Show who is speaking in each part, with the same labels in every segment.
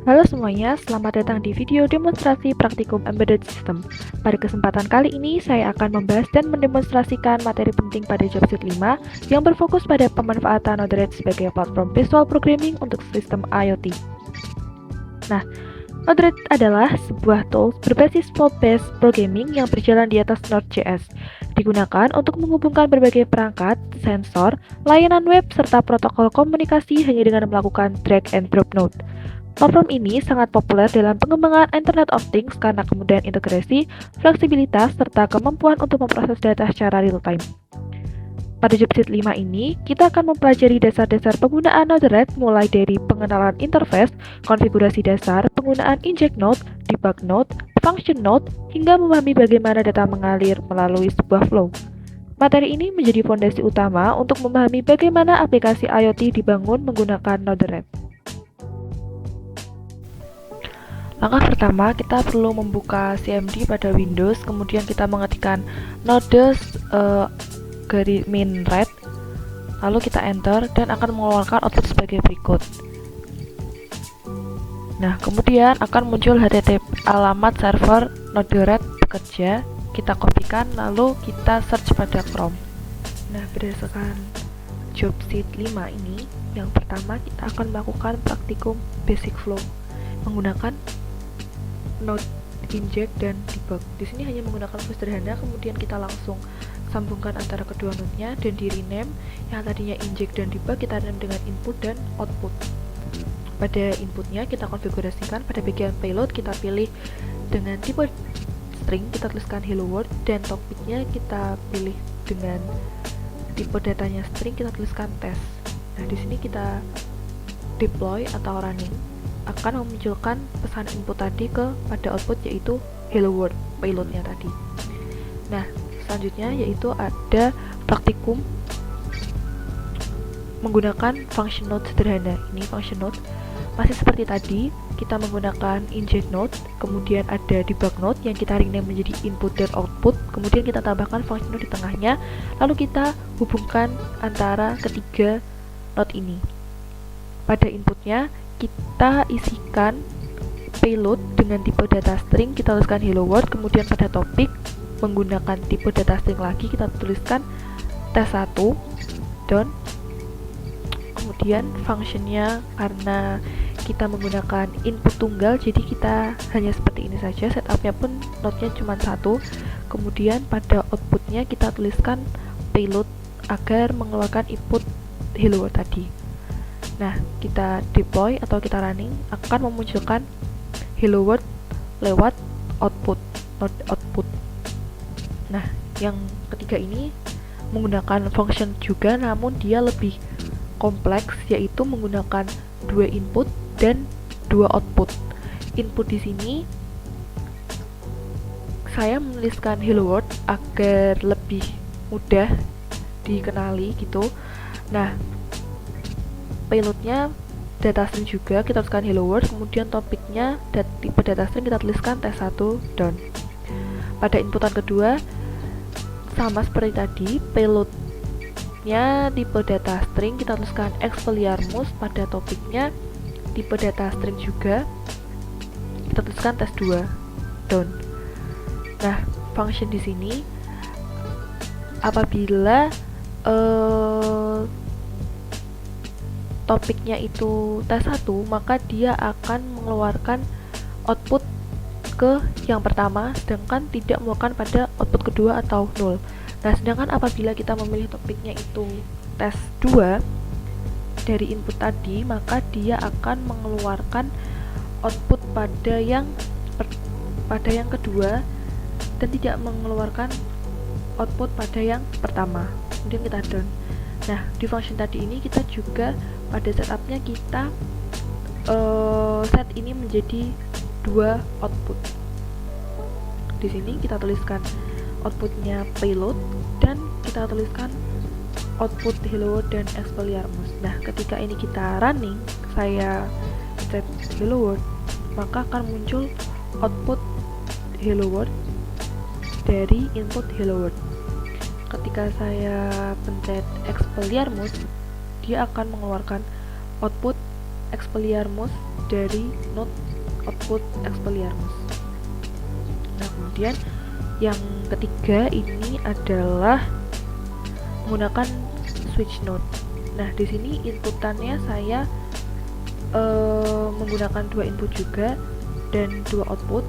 Speaker 1: Halo semuanya, selamat datang di video demonstrasi praktikum Embedded System. Pada kesempatan kali ini, saya akan membahas dan mendemonstrasikan materi penting pada job sheet 5 yang berfokus pada pemanfaatan Node-RED sebagai platform visual programming untuk sistem IoT. Nah, Node-RED adalah sebuah tools berbasis flow-based programming yang berjalan di atas Node.js, digunakan untuk menghubungkan berbagai perangkat, sensor, layanan web, serta protokol komunikasi hanya dengan melakukan drag and drop node. Platform ini sangat populer dalam pengembangan Internet of Things karena kemudahan integrasi, fleksibilitas, serta kemampuan untuk memproses data secara real-time. Pada job sheet 5 ini, kita akan mempelajari dasar-dasar penggunaan Node-RED mulai dari pengenalan interface, konfigurasi dasar, penggunaan inject node, debug node, function node, hingga memahami bagaimana data mengalir melalui sebuah flow. Materi ini menjadi fondasi utama untuk memahami bagaimana aplikasi IoT dibangun menggunakan Node-RED. Langkah pertama, kita perlu membuka CMD pada Windows, kemudian kita mengetikkan node min red, lalu kita enter dan akan mengeluarkan output sebagai berikut. Nah, kemudian akan muncul HTTP alamat server Node-RED bekerja, kita kopikan lalu kita search pada Chrome. Nah, berdasarkan job sheet 5 ini, yang pertama kita akan melakukan praktikum basic flow menggunakan node inject dan debug. Di sini hanya menggunakan flow sederhana, kemudian kita langsung sambungkan antara kedua node-nya dan di rename. Yang tadinya inject dan debug kita rename dengan input dan output. Pada inputnya kita konfigurasikan, pada bagian payload kita pilih dengan tipe string, kita tuliskan hello world, dan topiknya kita pilih dengan tipe datanya string, kita tuliskan test. Nah, di sini kita deploy atau running akan memunculkan pesan input tadi pada output, yaitu hello world payloadnya tadi. Nah, selanjutnya yaitu ada praktikum menggunakan function node sederhana. Ini function node masih seperti tadi, kita menggunakan inject node, kemudian ada debug node yang kita rename menjadi input dan output, kemudian kita tambahkan function node di tengahnya, lalu kita hubungkan antara ketiga node ini. Pada inputnya kita isikan payload dengan tipe data string, kita tuliskan hello world, kemudian pada topik menggunakan tipe data string lagi kita tuliskan test1 done. Kemudian functionnya karena kita menggunakan input tunggal, jadi kita hanya seperti ini saja, setupnya pun node-nya cuma satu. Kemudian pada outputnya kita tuliskan payload agar mengeluarkan input hello world tadi. Nah, kita deploy atau kita running akan memunculkan hello world lewat output, node output. Nah, yang ketiga ini menggunakan function juga, namun dia lebih kompleks, yaitu menggunakan dua input dan dua output. Input di sini saya menuliskan hello world agar lebih mudah dikenali gitu. Nah, payloadnya data string juga, kita tuliskan hello world, kemudian topiknya tipe data string kita tuliskan test1 done. Pada inputan kedua sama seperti tadi, payloadnya tipe data string, kita tuliskan expelliarmus, pada topiknya tipe data string juga, kita tuliskan test2 done. Nah, function di sini apabila topiknya itu tes1, maka dia akan mengeluarkan output ke yang pertama, sedangkan tidak mengeluarkan pada output kedua atau 0. Nah, sedangkan apabila kita memilih topiknya itu tes2 dari input tadi, maka dia akan mengeluarkan output pada yang kedua dan tidak mengeluarkan output pada yang pertama. Kemudian kita done. Nah, di function tadi ini kita juga pada setupnya kita set ini menjadi dua output. Di sini kita tuliskan outputnya payload dan kita tuliskan output hello world dan expelliarmus. Nah, ketika ini kita running, saya set hello world, maka akan muncul output hello world dari input hello world. Ketika saya pencet expelliarmus, dia akan mengeluarkan output Expelliarmus dari node output Expelliarmus. Nah, kemudian yang ketiga ini adalah menggunakan switch node. Nah, di sini inputannya saya menggunakan 2 input juga dan 2 output.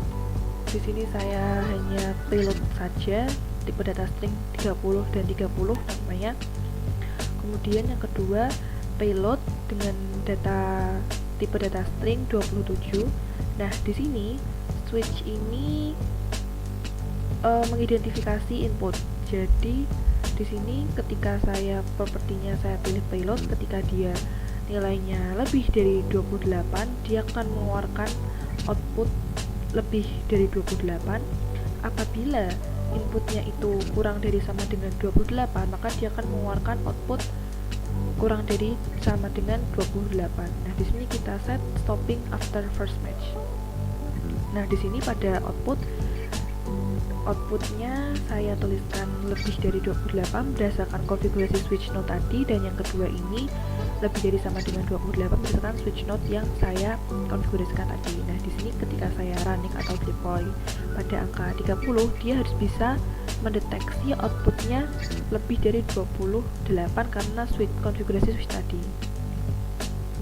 Speaker 1: Di sini saya hanya payload saja, tipe data string 30 dan 30 namanya. Kemudian yang kedua, payload dengan tipe data string 27. Nah, di sini switch ini mengidentifikasi input. Jadi di sini ketika saya propertinya saya pilih payload, ketika dia nilainya lebih dari 28, dia akan mengeluarkan output lebih dari 28. Apabila inputnya itu kurang dari sama dengan 28, maka dia akan mengeluarkan output kurang dari sama dengan 28. Nah, di sini kita set stopping after first match. Nah, di sini pada outputnya saya tuliskan lebih dari 28 berdasarkan konfigurasi switch node tadi, dan yang kedua ini lebih dari sama dengan 28 berdasarkan switch node yang saya konfigurasikan tadi. Nah, di sini ketika saya running atau deploy pada angka 30, dia harus bisa mendeteksi outputnya lebih dari 28 karena konfigurasi switch tadi.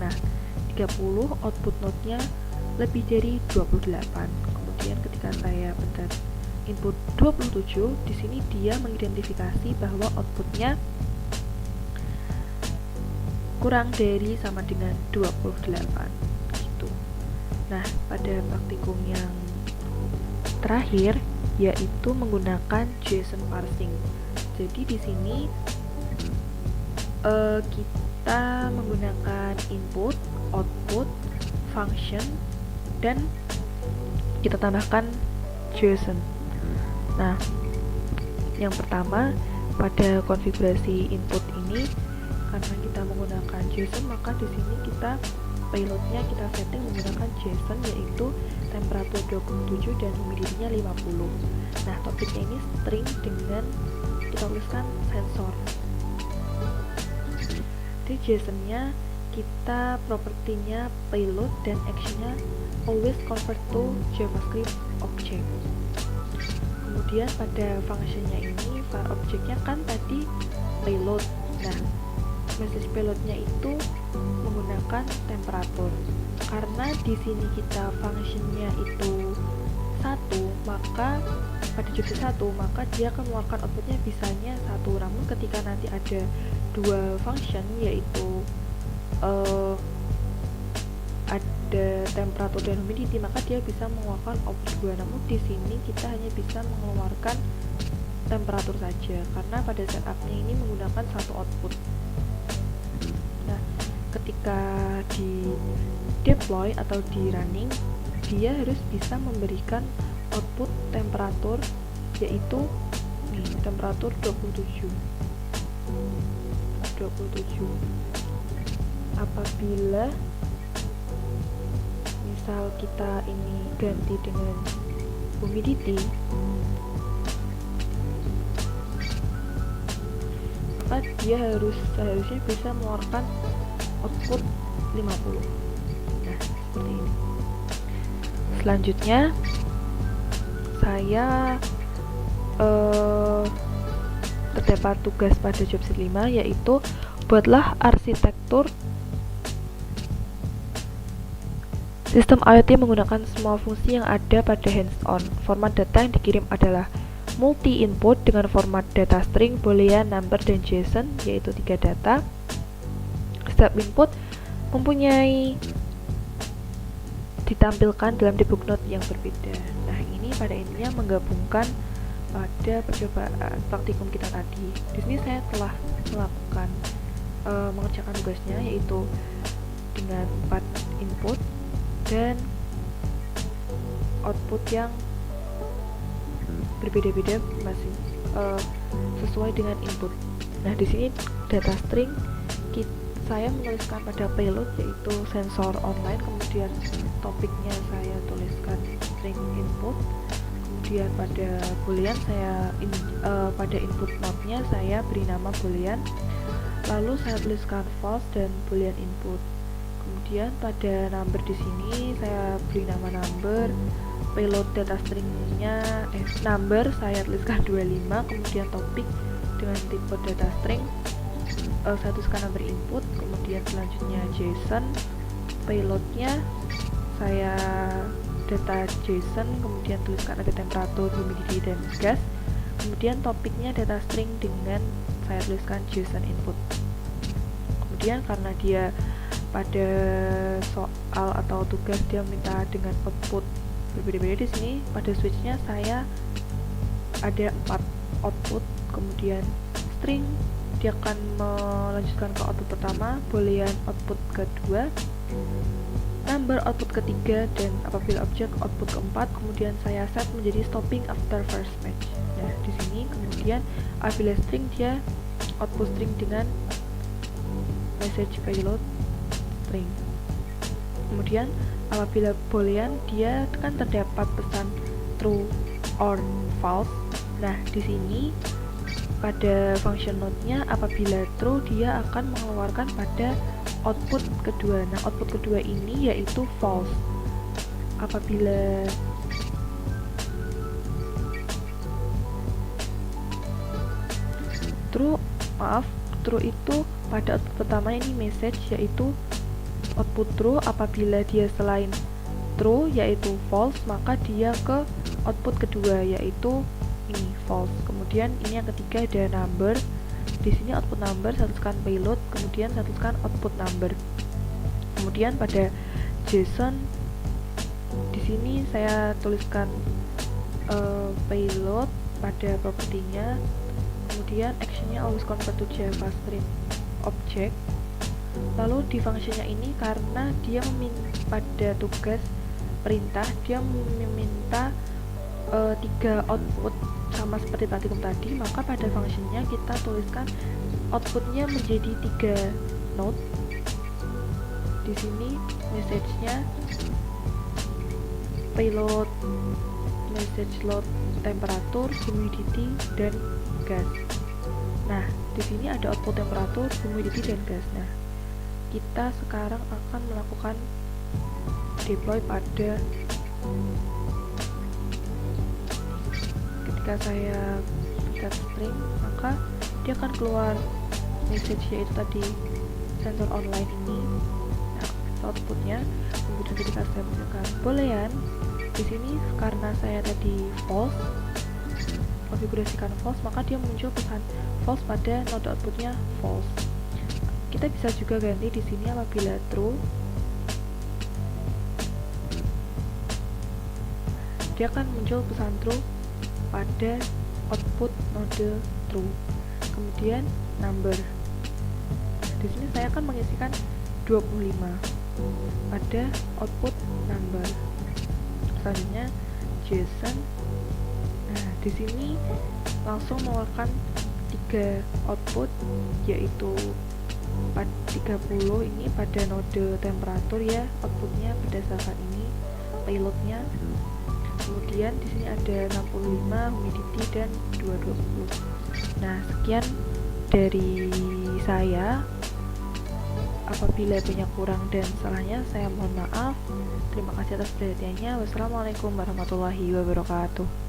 Speaker 1: Nah, 30 output node-nya lebih dari 28. Kemudian ketika saya pencet input 27, di sini dia mengidentifikasi bahwa outputnya kurang dari sama dengan 28 gitu. Nah, pada praktikum yang terakhir yaitu menggunakan JSON parsing. Jadi di sini kita menggunakan input, output, function, dan kita tambahkan JSON. Nah, yang pertama pada konfigurasi input ini, karena kita menggunakan JSON, maka di sini kita payloadnya kita setting menggunakan JSON, yaitu temperatur 27 dan humidity-nya 50. Nah, topiknya ini string dengan kita tuliskan sensor. Di JSON-nya kita propertinya payload dan action-nya always convert to JavaScript object. Kemudian pada function-nya ini var object-nya kan tadi payload. Nah, message payload-nya itu menggunakan temperatur. Karena di sini kita function-nya itu 1, maka pada jobs 1, maka dia akan mengeluarkan outputnya bisanya 1. Namun ketika nanti ada 2 function, yaitu ada temperatur dan humidity, maka dia bisa mengeluarkan output 2. Namun di sini kita hanya bisa mengeluarkan temperatur saja karena pada setupnya ini menggunakan 1 output. Nah, ketika di deploy atau di running, dia harus bisa memberikan output temperatur, yaitu temperatur 27. Apabila misal kita ini ganti dengan humidity, maka dia seharusnya bisa mengeluarkan output 50. Nah, seperti ini. Selanjutnya saya terdapat tugas pada job sheet 5, yaitu buatlah arsitektur sistem IoT menggunakan semua fungsi yang ada pada hands-on. Format data yang dikirim adalah multi-input dengan format data string, boolean, number, dan JSON, yaitu 3 data. Setiap input mempunyai ditampilkan dalam debug note yang berbeda. Nah, ini pada intinya menggabungkan pada percobaan praktikum kita tadi. Di sini saya telah melakukan mengerjakan tugasnya, yaitu dengan 4 input dan output yang berbeda-beda masing sesuai dengan input. Nah, di sini data string saya menuliskan pada payload yaitu sensor online, kemudian topiknya saya tuliskan string input, kemudian pada boolean pada input node-nya saya beri nama boolean, lalu saya tuliskan false dan boolean input. Kemudian pada number di sini saya beri nama number, payload data stringnya number saya tuliskan 25, kemudian topik dengan tipe data string saya tuliskan number input, kemudian selanjutnya JSON, payloadnya saya data JSON, kemudian tuliskan ada temperatur, humidity, dan gas. Kemudian topiknya data string dengan saya tuliskan JSON input. Kemudian karena dia pada soal atau tugas dia minta dengan output berbeda-beda, di sini pada switchnya saya ada 4 output. Kemudian string dia akan melanjutkan ke output pertama, boolean output kedua, number output ketiga, dan apabila objek output keempat. Kemudian saya set menjadi stopping after first match. Nah, di sini kemudian apabila string dia output string dengan message payload string. Kemudian apabila boolean dia kan terdapat pesan true or false. Nah, di sini pada function node-nya apabila true dia akan mengeluarkan pada output kedua. Nah, output kedua ini yaitu false. Apabila true itu pada output pertama ini message yaitu output true. Apabila dia selain true yaitu false, maka dia ke output kedua yaitu ini false. Kemudian ini yang ketiga ada number. Di sini output number saya tuliskan payload, kemudian saya tuliskan output number. Kemudian pada JSON di sini saya tuliskan payload pada propertinya. Kemudian actionnya always convert to JavaScript object. Lalu di functionnya ini karena dia pada tugas perintah dia meminta 3 output sama seperti tadi, maka pada functionnya kita tuliskan outputnya menjadi 3 node. Di sini message-nya payload, message load, temperatur, humidity, dan gas. Nah, di sini ada output temperatur, humidity, dan gas. Nah, kita sekarang akan melakukan deploy pada ketika saya set string, maka dia akan keluar message yaitu tadi sensor online ini. Nah, outputnya kemudian ketika saya menggunakan boolean di sini karena saya tadi false, konfigurasikan false, maka dia muncul pesan false pada node outputnya false. Kita bisa juga ganti di sini apabila true dia akan muncul pesan true pada output node true. Kemudian number. Di sini saya akan mengisikan 25 pada output number. Selanjutnya JSON. Nah, di sini langsung mengeluarkan 3 output yaitu 30 ini pada node temperatur ya, outputnya berdasarkan ini payloadnya. Kemudian di sini ada 65 humidity dan 220. Nah, sekian dari saya. Apabila banyak kurang dan salahnya saya mohon maaf. Terima kasih atas perhatiannya. Wassalamualaikum warahmatullahi wabarakatuh.